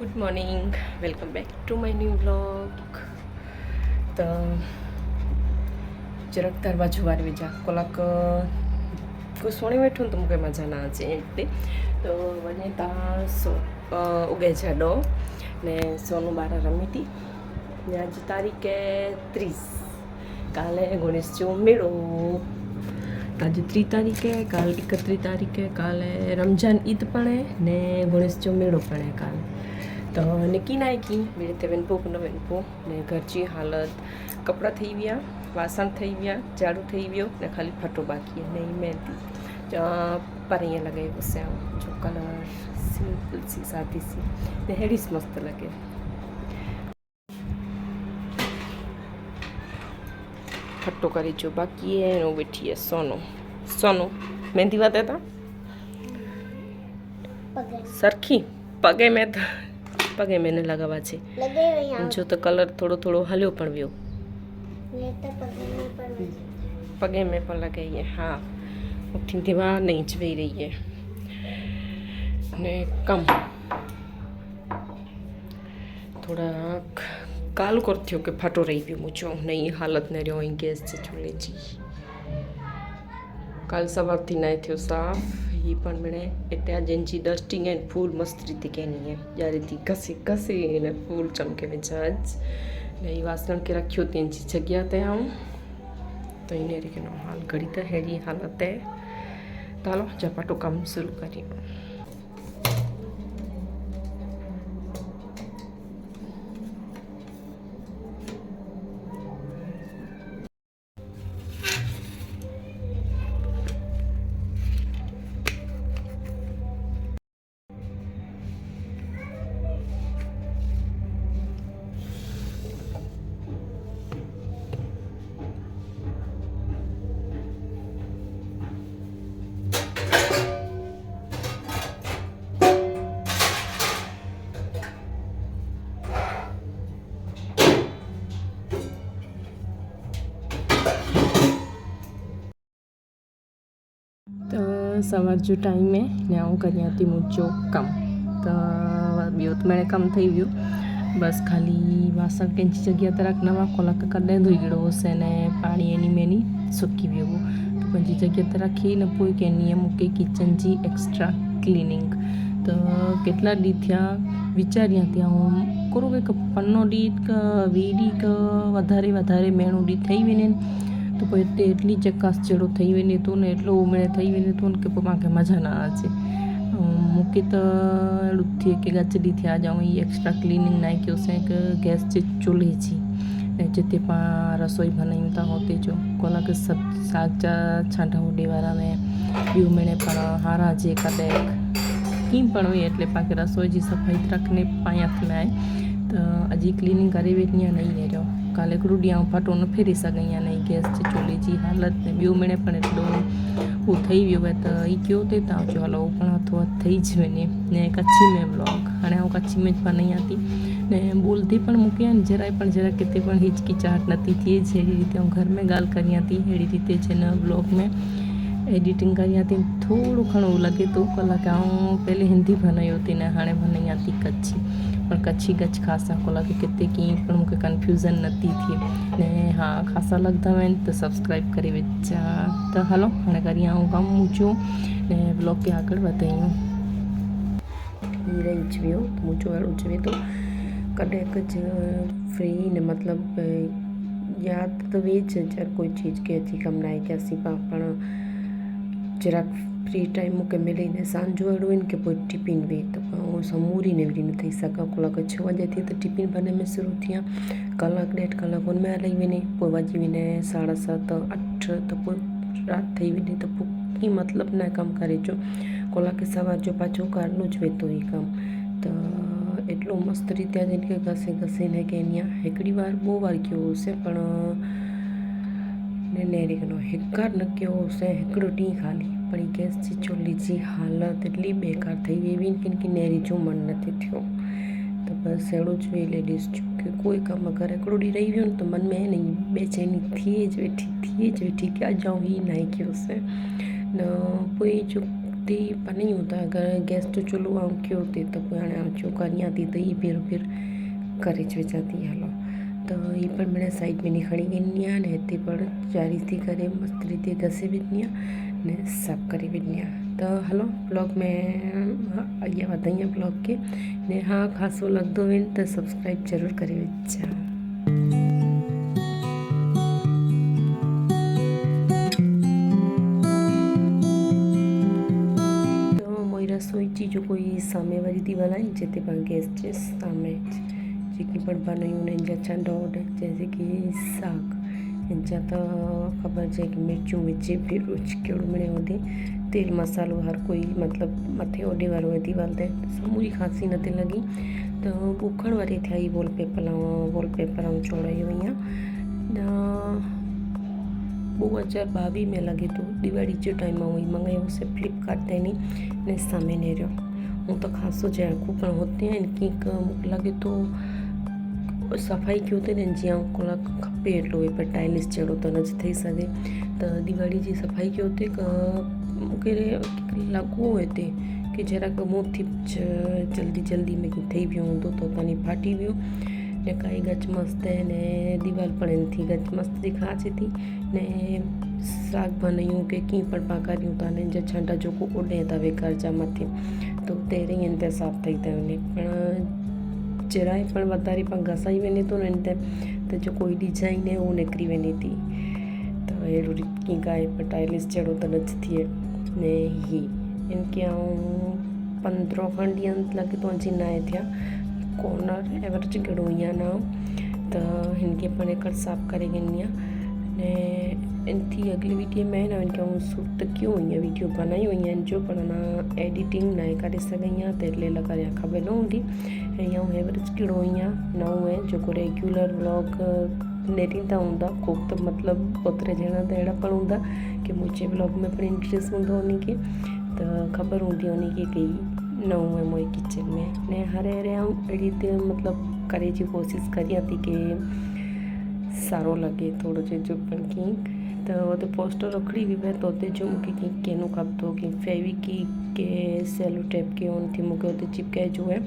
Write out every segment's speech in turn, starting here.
Good morning, welcome back to my new vlog. તો જરાક તાર બાજુ વારવી જા કોલાક કોઈ સોણી બેઠું ને તો મૂકે મજા ના છે એટલે તો વને તા ઉગે છે ડો ને સોનું બાર રમીતી ને આજ તારીખે 30 કાલે ગણેશ જો મેળો આજે 3 તારીખે કાલ 31 તારીખે કાલે રમજાન ઈદ પણ ને ગણેશ જો મેળો પણ કાલે તો નિકી નાયકી मेरे ते वेनपो ने घरची हालत कपड़ा थी गया वासण थी गया झाड़ू थी गयो ने खाली फटो बाकी है नहीं मेहंदी पर अँ लगे उससे जो कलर सिंपल सी सादी सी ने हेड़ीस मस्त लगे फटो करी जो बाकी है नो बैठी है सोनो सोनो मेहंदी वाते था सरखी पगे में तो पगे मैंने लगावा छे जो तो कलर थोड़ो थोड़ो हल्यो पण व्यो पगे में पण लगाई है हाँ उठी दीवार नहीं जई रही है ने कम थोड़ा काल करती हो कि फाटो रही गयो मुझो नहीं हालत ने रहो गैस से चूल्हे जी काल सवार थी नाय थयो साफ ये पण मैंने एटे जेंजी डस्टिंग एंड फूल मस्त रीति कहनी है यार रीति घसी घसी ने फूल चमके में जज ने वासण के रखियो तेंजी जगह ते आऊँ तो इन्हें रे नो हाल घड़ी तो हेड़ी हालत है तालो झपाटो काम शुरू करिए तो सवार जो टाइम है ने हूँ करी मुझो कम तो बो तो मैंने कम थी गयो बस खाली वासण कैंची जगह तरह नवा कोलाक कदे धोई गयो से ने पानी एनी मेनी सूकी गयो तो पंजी जगह तरह रखी ने पोई के नहीं मूके किचन जी एक्स्ट्रा क्लीनिंग तो केटला दी थया विचार्या त्या हूँ करूँ के 15 दी वीडी वधारे वधारे मेणु दी थई वेने तो कोई एटली चकास जेड़ो थी वने तो ने एटलो उमळे थी वने तो के पप्पा के मजा ना आचे मूकी तो एड़ू थी के गचडी थी आ जाऊँ एक्स्ट्रा क्लीनिंग नाख्यो से गैस जे चूल्हे जी जिते पा रसोई बनाई था होते जो कोला के सब साग छांटा उडेवारा में बी उमळे पण हारा जे कदे कीम पण होय एटले पाके रसोई जी सफाई रखने पायाथ में आए तो अजी क्लीनिंग करी वेठनी नहीं रहो काले क्रूडिया फाटो न फेरी सघां नहीं गैस जे चूल्हे जी हालत ने बी महीने पण एटलो वो थी वियो है तो ये क्यों थे तो चलो पण हथो थी ज वने ने कच्छी में ब्लॉग हाँ हूँ कच्छी में ज नहीं आती ने बोलती पण मूकी जराय पण जरा कितने पण हिचकिचाहट नहीं थी जेड़ी रीते हूँ घर में गाल करी हेड़ी रीते है ब्लॉग में एडिटिंग करी थोड़ो घणो लगे तो कलाक हूँ पहले हिंदी बनाई थी ने हाँ बनाई आती कच्छी पर कच्छी गच खासा कलाक कितने की पण मुझे कन्फ्यूजन नहीं थी ने हाँ खासा लगता है तो सब्सक्राइब करी विचा तो हलो हाँ करी हूँ कम मूचो ने ब्लॉग के आगे बताइयो रही जो मूचो वालों जो तो कदेक फ्री ने मतलब याद तो वे जर कोई चीज़ के थी कम ना क्या सी पण जरा फ्री टाइम मूके मिली ने सांजो अड़ो के टिफिन वे तो समूरी ने भी थी सका कलाक 6 बजे थी तो टिफिन बने में शुरू थी कलाक 1.5 कलाक उनमें हलाई वने पोइ वजी वने 7:30 8 तो पोइ रात थी वने तो पोइ मतलब ना कम करे जो कलाक सवार जो पाछो कारनो ज वेतो ही कम तो एटलो मस्त रीते जिनके घसे घसे ने के अँ हिकड़ी वार बो वार गयो से पण ने नेरीनो हिकार न क्यों से हिकड़ो टी खाली पड़ी गैस जी चूल्हे जी हालत एटली बेकार थी वेवी कि नेरी जो मन नहीं थो तो बस एड़ो ज वे लेडीज कि कोई कम अगर हिकड़ो डी रही वियो तो मन में नहीं बेचैनी थी ज वेठी कि आ जाऊँ ही नाई क्यों से न पोइ जो हुते पर नहीं होता। अगर गैस जो चुल्हो आऊं कयो हुते त पोइ हाणे आउं चो करियां थी त हीअ फिर करे विझां थी। हलो त हीअ पण मिणे साइड में खणी वेंदी आहियां ने हिते पण चारी थी करे मस्त रीते घसे विझंदी आहियां ने साफ़ करे विझंदी आहियां। त हलो ब्लॉग में अॻियां वधाईं ब्लॉग खे ने हाँ ख़ासो लॻंदो वञे त सब्सक्राइब ज़रूरु करे विझां। रसोई जी जो कोई सामे वारी दीवार है जिते पाण गैस जे सामे जेकी पण बनायूं उन्हनि जा छा डॉट जैसे कि साग इन जा त ख़बर जे कि मिर्चूं विझे फिर कहिड़ो मिणे ओॾे तेल मसालो हर कोई मतिलबु मथे ओॾे वारो आहे दीवार ते समूरी खांसी न थी लॻी त ॿुखण वारी थिया ई वॉलपेपर ऐं चोड़ाई हुई आहे 2022 में लगे तो दिवाली जो टाइम हुई मंगाई से फ्लिपकार्ट ते ने सामे नेरियो हूँ तो खासो जय कूपन होते हैं इनकी लगे तो सफ़ाई क्यों थे जिया को खपे एटलो पर टाइलिस जड़ो तो न थी सके तो दिवाली की सफ़ाई क्यों थे लगो हिते कि जरा मुँह थी जल्दी में थी वियो हूंदो तो तनी फाटी वियो ने काई गच मस्त है ने दीवार पड़न थी गच मस्त दिखाचे थी ने साग बनायूं के की पण पाकारियूं था ने जा छंडा जो को उड़े था वे घर जा मथे तो तेरे ही इंते साफ थई था वने पण जराए पण वधारे पण घसाई वने तो ने तो जो कोई डिजाइन है वो निकरी वने थी तो एड़ो की गाय पटाइलिस जड़ो तो न थी ने ही इनके 15 खंड ॾींहं लगे तो अची न थिया कॉर्नर एवरेज कहिड़ो ईअं न त हिनखे पण हिकु साफ़ करे वेंदी आहियां ने इन थी अगली वीडियो में न इनखे सूट क्यों ईअं वीडियो बनाई हुई आहिनि जो पर न एडिटिंग न करे सघी आहियां त एटले लॻाया ख़बर न हूंदी ऐं इहो एवरेज कहिड़ो ईअं नओं आहे जेको रेगुलर व्लॉग नेरींदा हूंदा को त मतिलबु ओतिरे ॼणा त अहिड़ा पण हूंदा की मुंहिंजे व्लॉग में पण इंट्रस्ट हूंदो उनखे त ख़बर हूंदी उनखे की नओं है मोई किचन में ने हरे अड़ी ते मतलब करे जी कोशिश करियां थी कि सारो लगे थोड़ो जो पण की तो वो तो पोस्टर रखड़ी भी है तो जो मुझे की केनो खपतो कि फेविक्विक के सेलो टेप के उन थी मुझे उते चिपकाए जो है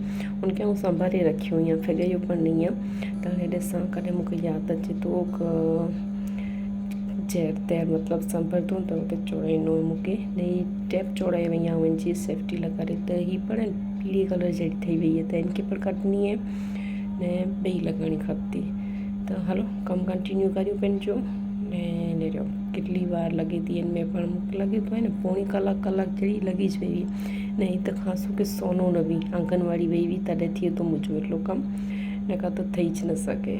उनके हूँ संभाले रखी हुई हैं फिर यो पण नहीं है तो हेडे सा करे मुझे याद अचे तो जेर तैर मतलब संभरतो तो उते चोड़ाई नो मुके नहीं टेप चोड़ाई वही हैं उनकी सेफ्टी लगा रही तो ही पण पीली कलर जड़ी थी वही है तो इनके पर कटनी है ने बई लगानी खपती तो हलो कम कंटिन्यू करियो पंहिंजो ने नेरियो कितली बार लगी थी इनमें पण मूंखे लगे तो है न पौणी कलाक जड़ी लगी ज वई नहीं तो खासो के सोनो न भी आंगनवाड़ी वही भी तॾहिं थिए तो मुझो एटलो कम न का तो थी ज न सके।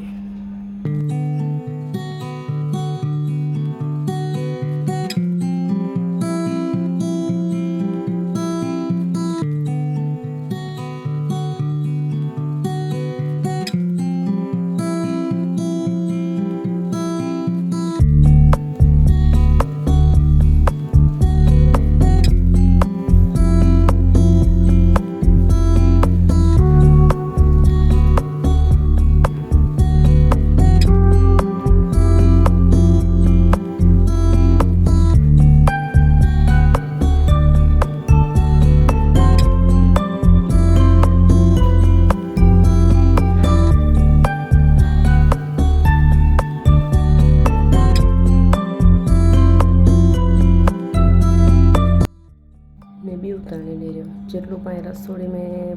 જેટલું પાણી રસોડી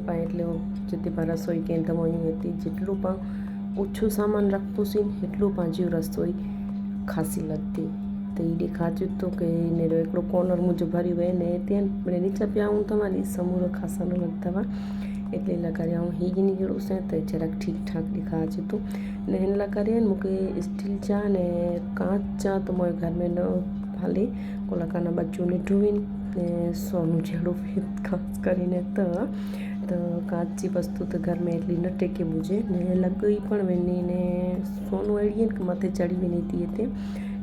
પાણી એટલે જેટલી પણ રસોઈ કે દવાઈઓ હતી જેટલું પણ ઓછું સામાન રાખવું છે એટલું પાંજી રસોઈ ખાસી લગતી તો એ દેખાતું તો કે ને એકડો કોર્નર મુજબ ભર્યું હોય ને ત્યાં મને નીચે પ્યા હું તમારી સમૂરો ખાસા ન લગતા हुआ એટલે લગાડ્યા હું हीअ निकिरो से त જરાક ठीक ठाक दिखाजे तो ने हिन लॻाड़िया मूंखे स्टील जा ने कांच जा तो मुंहिंजे घर में न हाले कोलाकाना बच्चों ॾिठो ने सोनू जहिड़ो ख़ासि કરીને त कांच जी वस्तु त घर में एटली न टेके मुझे ने लॻी पण वञे ने सोनू अहिड़ी आहिनि कि मथे चढ़ी वञे थी हिते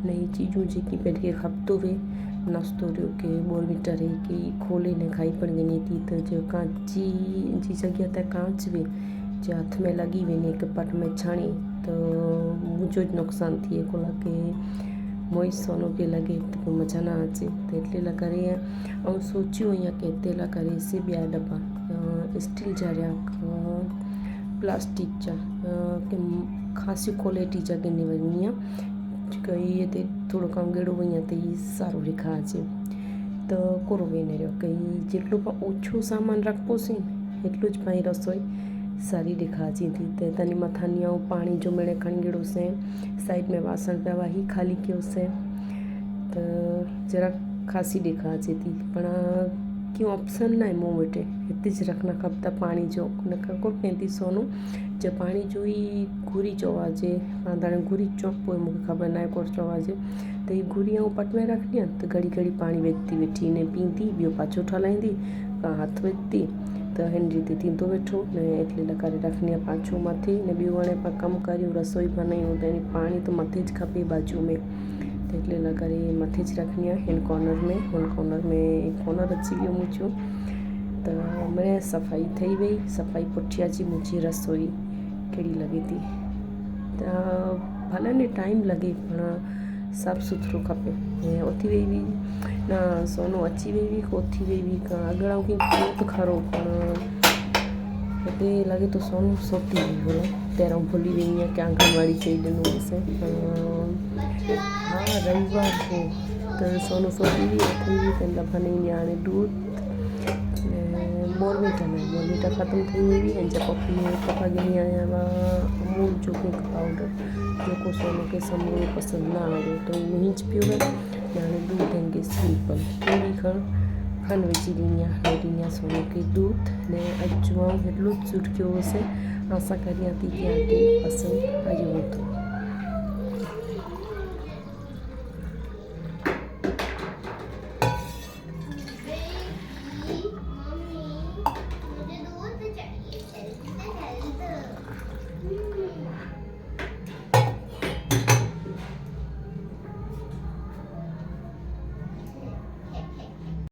ने हीअ चीजूं जेकी पंहिंजे खपतो वे नाश्तो ॾियो की बोर्नविटा रही की खोले ने खाई पण वञे थी त जो कांच जी जॻह ते कांच वे जो हथ में लॻी वञे हिकु पट में छाणी त मुंहिंजो नुक़सानु थिए कोला के मोई सोनो खे लॻे त पोइ मज़ा न अचे त एटले लाइ करे ऐं सोचियो ईअं की हिते लाइ करे से ॿिया दॿा स्टील जा रहिया प्लास्टिक जा की ख़ासि क्वालिटी जा किनी वञी कई हिते थोरो કામ ગેડો અહીંયા તે સારો રેખા છે તો કોરો વેને રહ્યો કઈ જેટલું પણ ઓછું સામાન રાખવું છે એટલું જ પાણી રસોઈ સારી દેખાતી थी तो तनी मथानी पानी जो मैंने खणगेड़ो से साइड में वासण पे वही खाली क्यों से तो जरा खासी देखाती थी पर क्यों ऑप्शन ना है मुँह वेटे इतनी ज रखना खपता पानी जो न को कहती सोनू जब पानी जो ही घूरी चवाजे पांदाने घूरी चौक पोइ मुझे खबर ना को चवाजे तो ये घूरी पट में रखनी तो घड़ी घड़ी पानी वेचती वेठी ने पीती बो पाछो ठलाईंदी हाथ वेचती तो हिन रीते थींदो वेठो ने एटले लकारे रखनी पाछो मथे ने ॿियो हाणे पाण कमु करियूं रसोई बनायूं त पाणी तो मथे ज खपे बाजू में तो एटले लकारे मथे ज रखनी आहे हिन कॉर्नर में हुन कॉर्नर में कॉर्नर अची वियो मुंहिंजो तो मैं सफ़ाई थी वई सफ़ाई पुठियां जी मुंहिंजी रसोई कहिड़ी लॻे थी त भले ने टाइम लॻे पण साफ़ सुथरो खपे ऐं उथी वई हुई ना सोनू अची वई हुई उथी वई हुई अॻियां की तो खरो पण हिते लॻे तो सोनू सोती हुई बोलो पहिरों भुली वई आहियां की आंगनवाड़ी चई ॾिनो हुअसि हाँ रविवार हो तो सोनू सोती हुई उथी हुई त लभने हाणे दूध बोर्नविटा में बोर्नविटा ख़त्म थी वई ऐं जा पप्पा गिनी आया हुआ अमूल जो मिल्क पाउडर जेको सोनू खे समूरो पसंदि न आयो तो मुंहिंज पियो वञे हाणे दूध ऐं सिंपल कहिड़ी खंड विझी ॾींदी आहियां ॾींदी आहियां सोनू खे दूध ने अजवाइन हेॾो सुठो हुयोसीं आशा करियां थी की आंटी पसंदि आयो हूंदो।